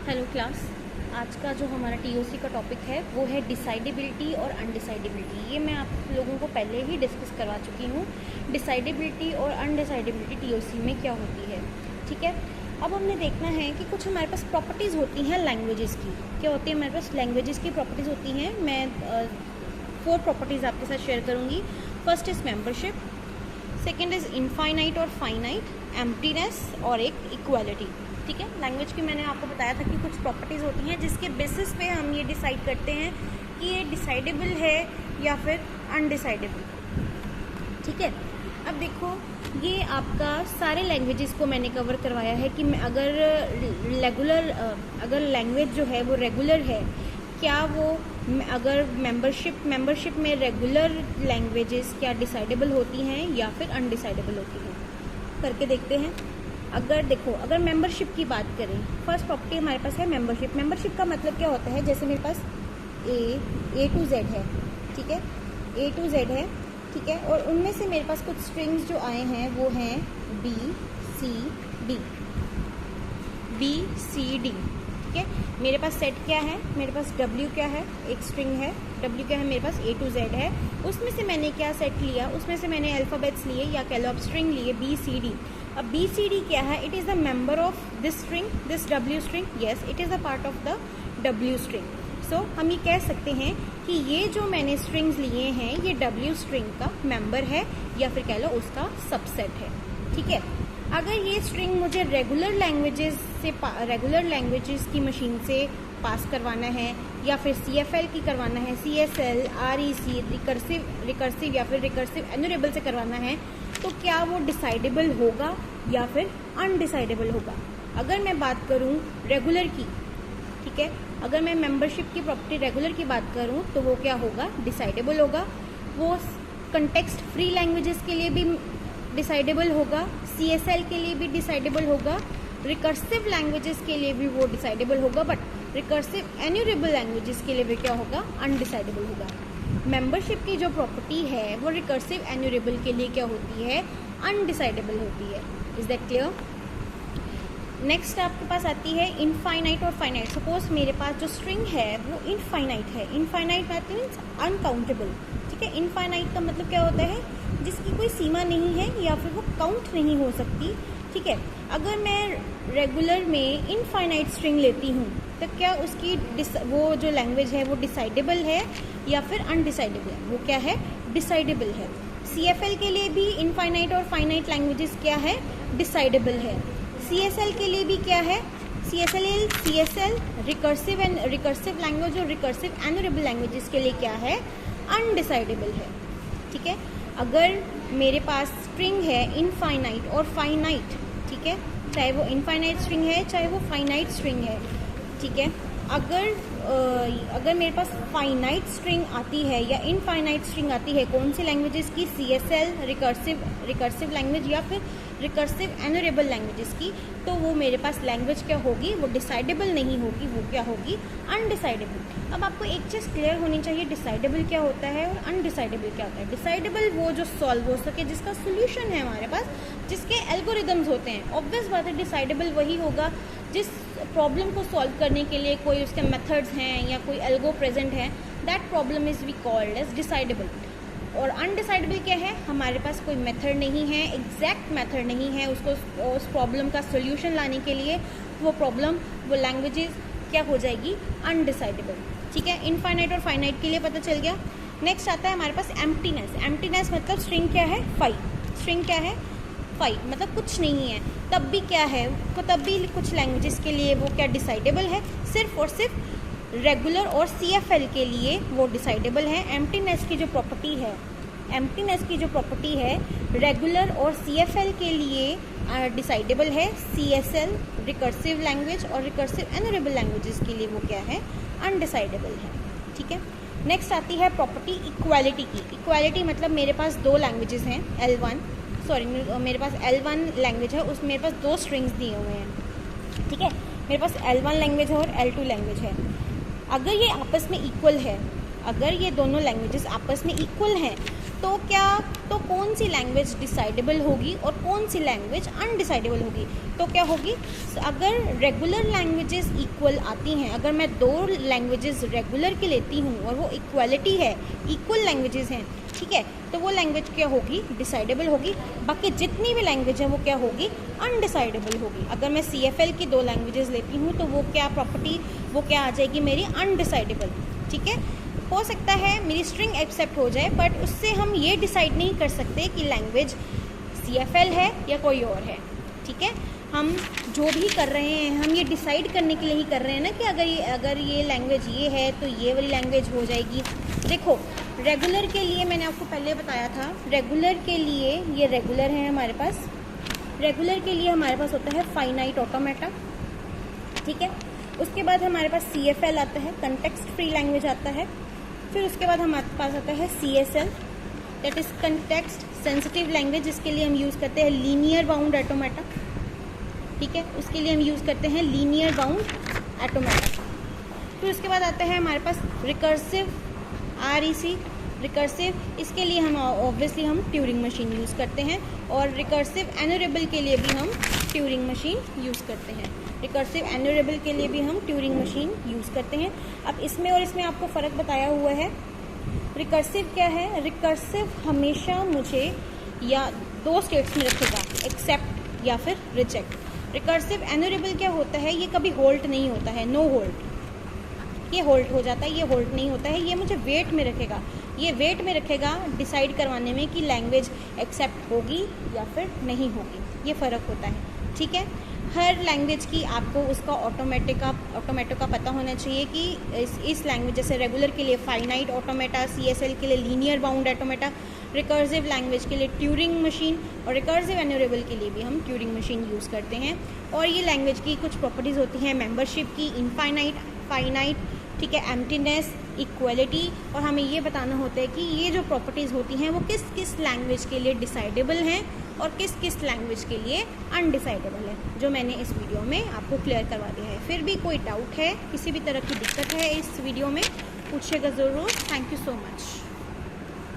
Hello class. आज का जो हमारा टीओसी का टॉपिक है वो है डिसाइडेबिलिटी और अनडिसाइडेबिलिटी। ये मैं आप लोगों को पहले ही डिस्कस करवा चुकी हूँ। डिसाइडेबिलिटी और अनडिसाइडेबिलिटी टीओसी में क्या होती है, ठीक है। अब हमने देखना है कि कुछ हमारे पास प्रॉपर्टीज़ होती हैं लैंग्वेजेस की। क्या होती है हमारे पास? लैंग्वेजेस की प्रॉपर्टीज़ होती हैं। मैं 4 प्रॉपर्टीज़ आपके साथ शेयर करूँगी। First is membership, second is infinite और फाइनाइट, एम्प्टीनेस और एक इक्वालिटी, ठीक है। लैंग्वेज की मैंने आपको बताया था कि कुछ प्रॉपर्टीज़ होती हैं जिसके बेसिस पे हम ये डिसाइड करते हैं कि ये डिसाइडेबल है या फिर अनडिसाइडेबल, ठीक है। अब देखो, ये आपका सारे लैंग्वेजेस को मैंने कवर करवाया है कि अगर लैंग्वेज जो है वो रेगुलर है, क्या वो अगर मेंबरशिप में रेगुलर लैंग्वेजेस क्या डिसाइडेबल होती हैं या फिर अनडिसाइडेबल होती हैं, करके देखते हैं। अगर मेंबरशिप की बात करें, फर्स्ट प्रॉपर्टी हमारे पास है मेंबरशिप। मेंबरशिप का मतलब क्या होता है? जैसे मेरे पास ए टू जेड है, ठीक है, ए टू जेड है, ठीक है, और उनमें से मेरे पास कुछ स्ट्रिंग्स जो आए हैं वो हैं बी सी डी, ठीक है। मेरे पास सेट क्या है? मेरे पास डब्ल्यू क्या है? एक स्ट्रिंग है, डब्ल्यू क्या है? मेरे पास ए टू जेड है। उसमें से मैंने क्या सेट लिया? उसमें से मैंने अल्फ़ाबेट्स लिए या कह लो आप स्ट्रिंग लिए, बी सी डी। अब बी सी डी क्या है? It is the member of this string, this W string. Yes, it is a part of the W string. So हम ये कह सकते हैं कि ये जो मैंने स्ट्रिंग्स लिए हैं ये डब्ल्यू स्ट्रिंग का मेंबर है या फिर कह लो उसका सबसेट है, ठीक है। अगर ये स्ट्रिंग मुझे रेगुलर लैंग्वेजेस की मशीन से पास करवाना है या फिर CFL की करवाना है, CSL, REC, रिकर्सिव या फिर रिकर्सिव एन्यूरेबल से करवाना है, तो क्या वो डिसाइडेबल होगा या फिर अनडिसाइडेबल होगा? अगर मैं बात करूं रेगुलर की, ठीक है, अगर मैं मेंबरशिप की प्रॉपर्टी रेगुलर की बात करूं तो वो क्या होगा? डिसाइडेबल होगा। वो कंटेक्स्ट फ्री लैंग्वेजेस के लिए भी डिसाइडेबल होगा, CSL के लिए भी डिसाइडेबल होगा, रिकर्सिव लैंग्वेजेस के लिए भी वो डिसाइडेबल होगा, बट रिकर्सिव एन्यूरेबल लैंग्वेजेस के लिए भी क्या होगा? अनडिसाइडेबल होगा। मेंबरशिप की जो प्रॉपर्टी है वो रिकर्सिव एन्यूरेबल के लिए क्या होती है? अनडिसाइडेबल होती है। Is that clear? नेक्स्ट आपके पास आती है इनफाइनाइट और फाइनाइट। सपोज मेरे पास जो स्ट्रिंग है वो इनफाइनाइट है। इनफाइनाइट मीन्स अनकाउंटेबल, ठीक है। इनफाइनाइट का मतलब क्या होता है? जिसकी कोई सीमा नहीं है या फिर वो काउंट नहीं हो सकती, ठीक है। अगर मैं रेगुलर में इनफाइनाइट स्ट्रिंग लेती हूँ तो क्या उसकी वो जो लैंग्वेज है वो डिसाइडेबल है या फिर अनडिसाइडेबल है? वो क्या है? डिसाइडेबल है। CFL के लिए भी इनफाइनाइट और फाइनाइट लैंग्वेजेस क्या है? डिसाइडेबल है। CSL के लिए भी क्या है? CSL रिकर्सिव लैंग्वेज और रिकर्सिव एन्यूरेबल लैंग्वेजेस के लिए क्या है? अनडिसाइडेबल है, ठीक है। अगर मेरे पास स्ट्रिंग है इनफाइनाइट और फाइनाइट, ठीक है, चाहे वो इनफाइनाइट स्ट्रिंग है चाहे वो फाइनाइट स्ट्रिंग है, ठीक है। अगर मेरे पास फाइनाइट स्ट्रिंग आती है या इनफाइनाइट स्ट्रिंग आती है कौन सी लैंग्वेजेस की? CSL रिकर्सिव लैंग्वेज या फिर रिकर्सिव एन्यूरेबल लैंग्वेजेस की, तो वो मेरे पास लैंग्वेज क्या होगी? वो डिसाइडेबल नहीं होगी, वो क्या होगी? अनडिसाइडेबल। अब आपको एक चीज़ क्लियर होनी चाहिए, डिसाइडेबल क्या होता है और अनडिसाइडेबल क्या होता है। डिसाइडेबल वो जो सॉल्व हो सके, जिसका सोल्यूशन है हमारे पास, जिसके एल्गोरिदम्स होते हैं। ऑब्वियस बात है, डिसाइडेबल वही होगा जिस प्रॉब्लम को सॉल्व करने के लिए कोई उसके मेथड्स हैं या कोई एल्गो प्रेजेंट है, that problem is we called as decidable. और अनडिसाइडेबल क्या है? हमारे पास कोई मेथड नहीं है, एग्जैक्ट मेथड नहीं है उसको उस प्रॉब्लम का सोल्यूशन लाने के लिए। वो लैंग्वेजेस क्या हो जाएगी? अनडिसाइडेबल, ठीक है। इनफाइनाइट और फाइनाइट के लिए पता चल गया। नेक्स्ट आता है हमारे पास एम्प्टीनेस। एम्प्टीनेस मतलब स्ट्रिंग क्या है? स्ट्रिंग क्या है? मतलब कुछ नहीं है, तब भी क्या है? तो तब भी कुछ लैंग्वेजेस के लिए वो क्या डिसाइडेबल है? सिर्फ और सिर्फ रेगुलर और CFL के लिए वो डिसाइडेबल है। एम्प्टीनेस की जो प्रॉपर्टी है रेगुलर और CFL के लिए डिसाइडेबल है। CSL रिकर्सिव लैंग्वेज और रिकर्सिव एन्यूरेबल लैंग्वेजेस के लिए वो क्या है? अनडिसाइडेबल है, ठीक है। नेक्स्ट आती है प्रॉपर्टी इक्वालिटी की। इक्वालिटी मतलब मेरे पास 2 लैंग्वेजेस हैं, मेरे पास L1 लैंग्वेज है, उसमें मेरे पास 2 स्ट्रिंग्स दिए हुए हैं, ठीक है। मेरे पास L1 लैंग्वेज है और L2 लैंग्वेज है। अगर ये आपस में इक्वल है, अगर ये दोनों लैंग्वेजेस आपस में इक्वल हैं तो कौन सी लैंग्वेज डिसाइडेबल होगी और कौन सी लैंग्वेज अनडिसाइडेबल होगी? तो क्या होगी, अगर रेगुलर लैंग्वेजेस इक्वल आती हैं, अगर मैं 2 लैंग्वेजेस रेगुलर की लेती हूँ और वो इक्वलिटी है, इक्वल लैंग्वेजेस हैं, ठीक है, तो वो लैंग्वेज क्या होगी, डिसाइडेबल होगी। बाकी जितनी भी लैंग्वेज है वो क्या होगी, अनडिसाइडेबल होगी। अगर मैं CFL की 2 लैंग्वेजेस लेती हूँ तो वो क्या प्रॉपर्टी, वो क्या आ जाएगी मेरी, अनडिसाइडेबल। ठीक है, हो सकता है मेरी स्ट्रिंग एक्सेप्ट हो जाए, बट उससे हम ये डिसाइड नहीं कर सकते कि लैंग्वेज CFL है या कोई और है। ठीक है, हम जो भी कर रहे हैं हम ये डिसाइड करने के लिए ही कर रहे हैं ना कि अगर ये लैंग्वेज ये है तो ये वाली लैंग्वेज हो जाएगी। देखो, रेगुलर के लिए मैंने आपको पहले बताया था, रेगुलर के लिए ये रेगुलर है हमारे पास, रेगुलर के लिए हमारे पास होता है फाइनाइट ऑटोमेटा। ठीक है, उसके बाद हमारे पास CFL आता है, कंटेक्स्ट फ्री लैंग्वेज आता है। फिर उसके बाद हमारे पास आता है CSL, that is context sensitive language, जिसके लिए हम यूज़ करते हैं लीनियर बाउंड ऑटोमेटा। ठीक है, उसके लिए हम यूज़ करते हैं लीनियर बाउंड ऑटोमेटा। फिर उसके बाद आता है हमारे पास रिकर्सिव REC, रिकर्सिव, इसके लिए हम ऑब्वियसली हम ट्यूरिंग मशीन यूज़ करते हैं, और रिकर्सिव एनुरेबल के लिए भी हम ट्यूरिंग मशीन यूज़ करते हैं। रिकर्सिव एनुरेबल के लिए भी हम ट्यूरिंग मशीन यूज़ करते हैं। अब इसमें और इसमें आपको फ़र्क बताया हुआ है। रिकर्सिव क्या है, रिकर्सिव हमेशा मुझे या 2 स्टेट्स में रखेगा, एक्सेप्ट या फिर रिजेक्ट। रिकर्सिव एनुरेबल क्या होता है, ये कभी होल्ट नहीं होता है, नो होल्ट, ये होल्ट हो जाता है, ये होल्ट नहीं होता है, ये मुझे वेट में रखेगा, ये वेट में रखेगा डिसाइड करवाने में कि लैंग्वेज एक्सेप्ट होगी या फिर नहीं होगी, ये फ़र्क होता है। ठीक है, हर लैंग्वेज की आपको उसका ऑटोमेटो का पता होना चाहिए कि इस लैंग्वेज, जैसे रेगुलर के लिए फाइनाइट ऑटोमेटा, CSL के लिए linear bound automata, recursive language के लिए ट्यूरिंग मशीन, और रिकर्सिव एनुरेबल के लिए भी हम ट्यूरिंग मशीन यूज़ करते हैं। और ये लैंग्वेज की कुछ प्रॉपर्टीज़ होती हैं मेंबरशिप की, इनफाइनाइट, फाइनाइट, ठीक है, एम्प्टीनेस, इक्वलिटी, और हमें ये बताना होता है कि ये जो प्रॉपर्टीज़ होती हैं वो किस किस लैंग्वेज के लिए डिसाइडेबल हैं और किस किस लैंग्वेज के लिए अनडिसाइडेबल है, जो मैंने इस वीडियो में आपको क्लियर करवा दिया है। फिर भी कोई डाउट है, किसी भी तरह की दिक्कत है इस वीडियो में, पूछिएगा ज़रूर। Thank you so much.